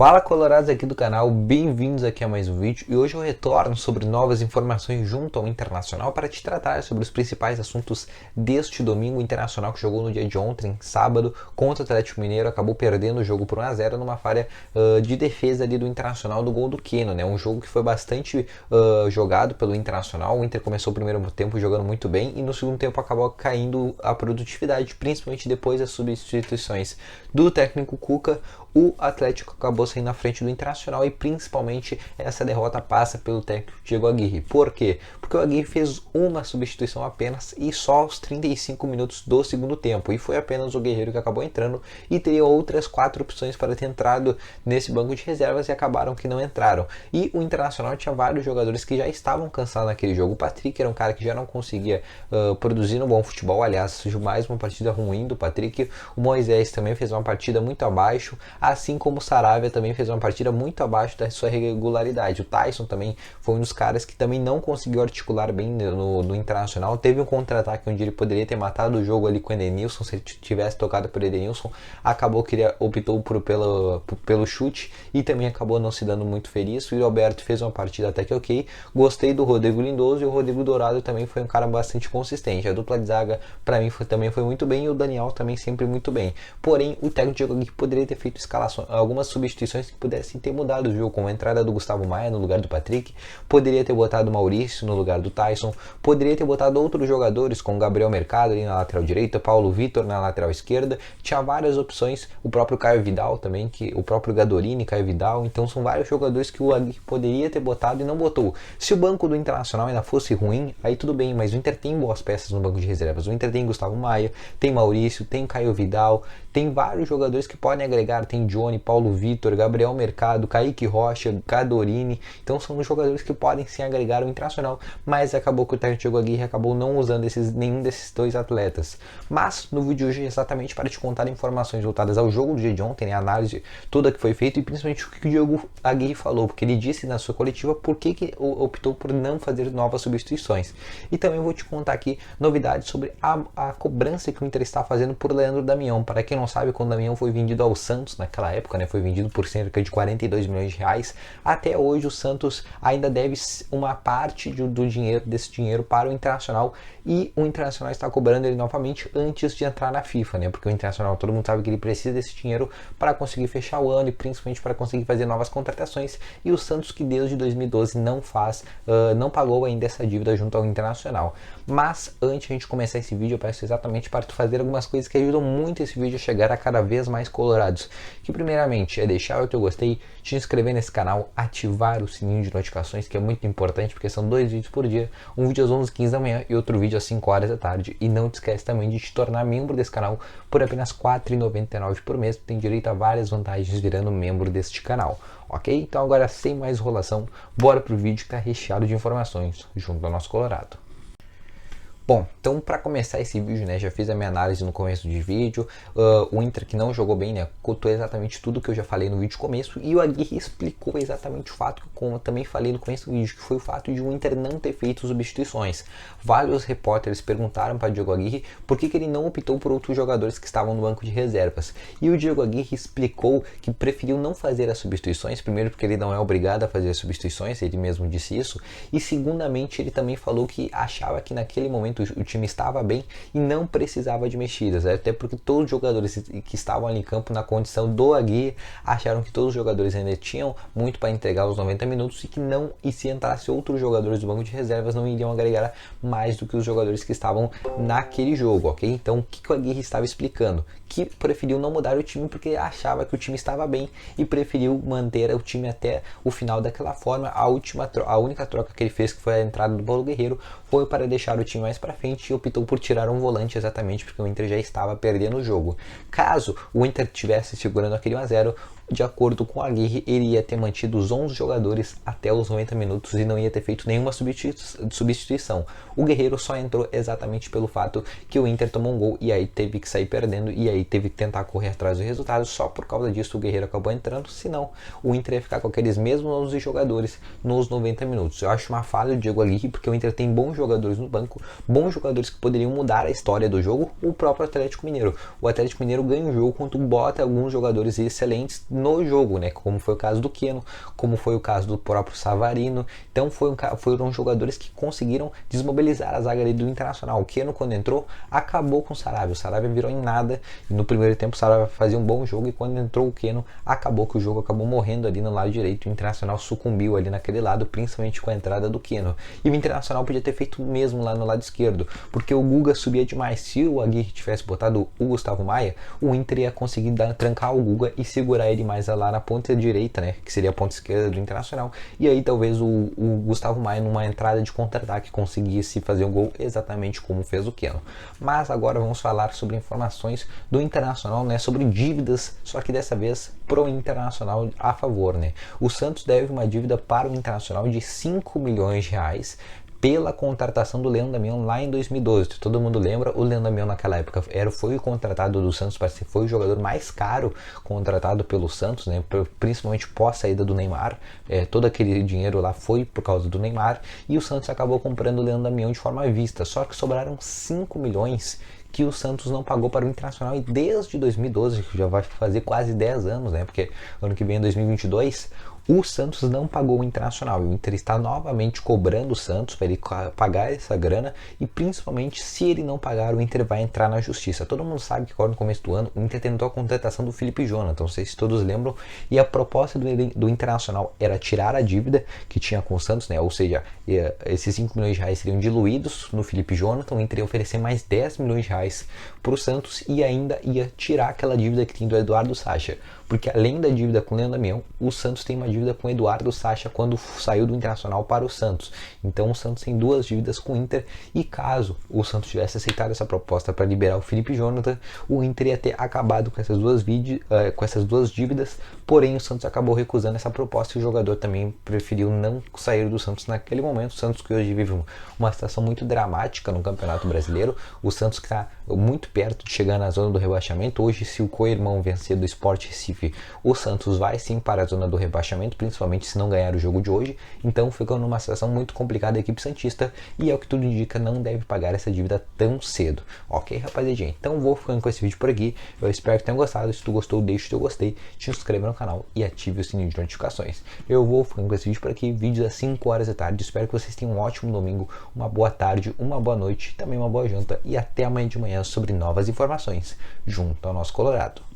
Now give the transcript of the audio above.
Fala colorados aqui do canal, bem-vindos aqui a mais um vídeo e hoje eu retorno sobre novas informações junto ao Internacional para te tratar sobre os principais assuntos deste domingo. O Internacional que jogou no dia de ontem, sábado, contra o Atlético Mineiro, acabou perdendo o jogo por 1 a 0 numa falha de defesa ali do Internacional do gol do Keno, né? Um jogo que foi bastante jogado pelo Internacional. O Inter começou o primeiro tempo jogando muito bem e no segundo tempo acabou caindo a produtividade, principalmente depois das substituições do técnico Cuca. O Atlético acabou saindo na frente do Internacional e principalmente essa derrota passa pelo técnico Diego Aguirre. Por quê? Porque o Aguirre fez uma substituição apenas e só aos 35 minutos do segundo tempo. E foi apenas o Guerreiro que acabou entrando e teria outras 4 opções para ter entrado nesse banco de reservas e acabaram que não entraram. E o Internacional tinha vários jogadores que já estavam cansados naquele jogo. O Patrick era um cara que já não conseguia produzir no bom futebol. Aliás, mais uma partida ruim do Patrick. O Moisés também fez uma partida muito abaixo. Assim como o Saravia também fez uma partida muito abaixo da sua regularidade. O Tyson também foi um dos caras que também não conseguiu articular bem no Internacional. Teve um contra-ataque onde ele poderia ter matado o jogo ali com o Edenilson. Se ele tivesse tocado por Edenilson, acabou que ele optou pelo chute e também acabou não se dando muito feliz. O Roberto fez uma partida até que ok. Gostei do Rodrigo Lindoso e o Rodrigo Dourado também foi um cara bastante consistente. A dupla de zaga para mim também foi muito bem e o Daniel também sempre muito bem. Porém, o técnico Diego Aguirre poderia ter feito algumas substituições que pudessem ter mudado o jogo, como a entrada do Gustavo Maia no lugar do Patrick, poderia ter botado o Maurício no lugar do Tyson, poderia ter botado outros jogadores como Gabriel Mercado ali na lateral direita, Paulo Vitor na lateral esquerda, tinha várias opções, o próprio Caio Vidal também, o próprio Gadorini, Caio Vidal, então são vários jogadores que o Aguirre poderia ter botado e não botou. Se o banco do Internacional ainda fosse ruim, aí tudo bem, mas o Inter tem boas peças no banco de reservas, o Inter tem Gustavo Maia, tem Maurício, tem Caio Vidal, tem vários jogadores que podem agregar, tem Johnny, Paulo Vitor, Gabriel Mercado, Kaique Rocha, Gadorini, então são jogadores que podem sim agregar o Internacional, mas acabou que o técnico Diego Aguirre acabou não usando nenhum desses dois atletas. Mas no vídeo de hoje é exatamente para te contar informações voltadas ao jogo do dia de ontem, né, a análise toda que foi feita e principalmente o que o Diego Aguirre falou, porque ele disse na sua coletiva por que optou por não fazer novas substituições. E também vou te contar aqui novidades sobre a cobrança que o Inter está fazendo por Leandro Damião. Para quem não sabe, quando o Damião foi vendido ao Santos naquela época, né, foi vendido por cerca de 42 milhões de reais. Até hoje o Santos ainda deve uma parte desse dinheiro para o Internacional e o Internacional está cobrando ele novamente antes de entrar na FIFA, né? Porque o Internacional, todo mundo sabe que ele precisa desse dinheiro para conseguir fechar o ano e principalmente para conseguir fazer novas contratações. E o Santos, que desde 2012 não pagou ainda essa dívida junto ao Internacional. Mas antes de a gente começar esse vídeo, eu peço exatamente para tu fazer algumas coisas que ajudam muito esse vídeo a chegar a cada vez mais colorados. Que primeiramente é deixar o teu gostei, te inscrever nesse canal, ativar o sininho de notificações, que é muito importante, porque são 2 vídeos por dia, um vídeo às 11h15 da manhã e outro vídeo às 5 horas da tarde. E não te esquece também de te tornar membro desse canal por apenas R$ 4,99 por mês, tu tem direito a várias vantagens virando membro deste canal, ok? Então agora sem mais enrolação, bora pro vídeo que está recheado de informações junto ao nosso Colorado. Bom, então para começar esse vídeo, né, já fiz a minha análise no começo de vídeo, o Inter que não jogou bem, né, contou exatamente tudo que eu já falei no vídeo começo e o Aguirre explicou exatamente o fato que eu também falei no começo do vídeo, que foi o fato de o Inter não ter feito substituições. Vários repórteres perguntaram para o Diego Aguirre por que ele não optou por outros jogadores que estavam no banco de reservas. E o Diego Aguirre explicou que preferiu não fazer as substituições, primeiro porque ele não é obrigado a fazer as substituições, ele mesmo disse isso, e segundamente ele também falou que achava que naquele momento o time estava bem e não precisava de mexidas, até porque todos os jogadores que estavam ali em campo na condição do Aguirre acharam que todos os jogadores ainda tinham muito para entregar os 90 minutos e se entrasse outros jogadores do banco de reservas não iriam agregar mais do que os jogadores que estavam naquele jogo, ok? Então o que o Aguirre estava explicando? Que preferiu não mudar o time porque achava que o time estava bem e preferiu manter o time até o final daquela forma. A única troca que ele fez, que foi a entrada do Paulo Guerreiro, foi para deixar o time mais para frente e optou por tirar um volante exatamente porque o Inter já estava perdendo o jogo. Caso o Inter tivesse segurando aquele 1 a 0, de acordo com a Aguirre, ele ia ter mantido os 11 jogadores até os 90 minutos e não ia ter feito nenhuma substituição. O Guerreiro só entrou exatamente pelo fato que o Inter tomou um gol e aí teve que sair perdendo e aí teve que tentar correr atrás do resultado. Só por causa disso o Guerreiro acabou entrando, senão o Inter ia ficar com aqueles mesmos 11 jogadores nos 90 minutos. Eu acho uma falha do Diego Aguirre porque o Inter tem bons jogadores no banco, bons jogadores que poderiam mudar a história do jogo, o próprio Atlético Mineiro. O Atlético Mineiro ganha o jogo quando bota alguns jogadores excelentes no jogo, né? Como foi o caso do Keno, como foi o caso do próprio Savarino. Então foram jogadores que conseguiram desmobilizar a zaga ali do Internacional. O Keno, quando entrou, acabou com o Saravia. O Saravia virou em nada. E no primeiro tempo o Saravia fazia um bom jogo, e quando entrou o Keno, acabou que o jogo acabou morrendo ali no lado direito. O Internacional sucumbiu ali naquele lado, principalmente com a entrada do Keno. E o Internacional podia ter feito o mesmo lá no lado esquerdo, porque o Guga subia demais. Se o Aguirre tivesse botado o Gustavo Maia, o Inter ia conseguir trancar o Guga e segurar ele mais lá na ponta direita, né, que seria a ponta esquerda do Internacional. E aí talvez o Gustavo Maia, numa entrada de contra-ataque, conseguisse fazer um gol exatamente como fez o Keno. Mas agora vamos falar sobre informações do Internacional, né, sobre dívidas, só que dessa vez pro Internacional a favor, né. O Santos deve uma dívida para o Internacional de 5 milhões de reais pela contratação do Leandro Damião lá em 2012. Todo mundo lembra, o Leandro Damião naquela época foi contratado do Santos, foi o jogador mais caro contratado pelo Santos, né, principalmente pós saída do Neymar. Todo aquele dinheiro lá foi por causa do Neymar, e o Santos acabou comprando o Leandro Damião de forma à vista, só que sobraram 5 milhões que o Santos não pagou para o Internacional, e desde 2012, que já vai fazer quase 10 anos, né, porque ano que vem é 2022, o Santos não pagou o Internacional. O Inter está novamente cobrando o Santos para ele pagar essa grana, e principalmente se ele não pagar, o Inter vai entrar na justiça. Todo mundo sabe que agora no começo do ano o Inter tentou a contratação do Felipe Jonathan, não sei se todos lembram, e a proposta do Internacional era tirar a dívida que tinha com o Santos, né? Ou seja, esses 5 milhões de reais seriam diluídos no Felipe Jonathan, o Inter ia oferecer mais 10 milhões de reais para o Santos e ainda ia tirar aquela dívida que tem do Eduardo Sacha. Porque além da dívida com o Leandro Damião, o Santos tem uma dívida com o Eduardo Sacha quando saiu do Internacional para o Santos. Então o Santos tem duas dívidas com o Inter, e caso o Santos tivesse aceitado essa proposta para liberar o Felipe Jonathan, o Inter ia ter acabado com essas duas dívidas, porém o Santos acabou recusando essa proposta, e o jogador também preferiu não sair do Santos naquele momento. O Santos, que hoje vive uma situação muito dramática no Campeonato Brasileiro, o Santos que está muito perto de chegar na zona do rebaixamento. Hoje, se o co-irmão vencer do Sport Recife, o Santos vai sim para a zona do rebaixamento, principalmente se não ganhar o jogo de hoje. Então ficou numa situação muito complicada a equipe santista, e é o que tudo indica, não deve pagar essa dívida tão cedo. Ok, rapaziadinha? Então vou ficando com esse vídeo por aqui. Eu espero que tenham gostado. Se tu gostou, deixa o teu gostei, te inscreva no canal e ative o sininho de notificações. Eu vou ficando com esse vídeo por aqui, vídeos às 5 horas da tarde. Espero que vocês tenham um ótimo domingo, uma boa tarde, uma boa noite, também uma boa janta, e até amanhã de manhã sobre novas informações junto ao nosso Colorado.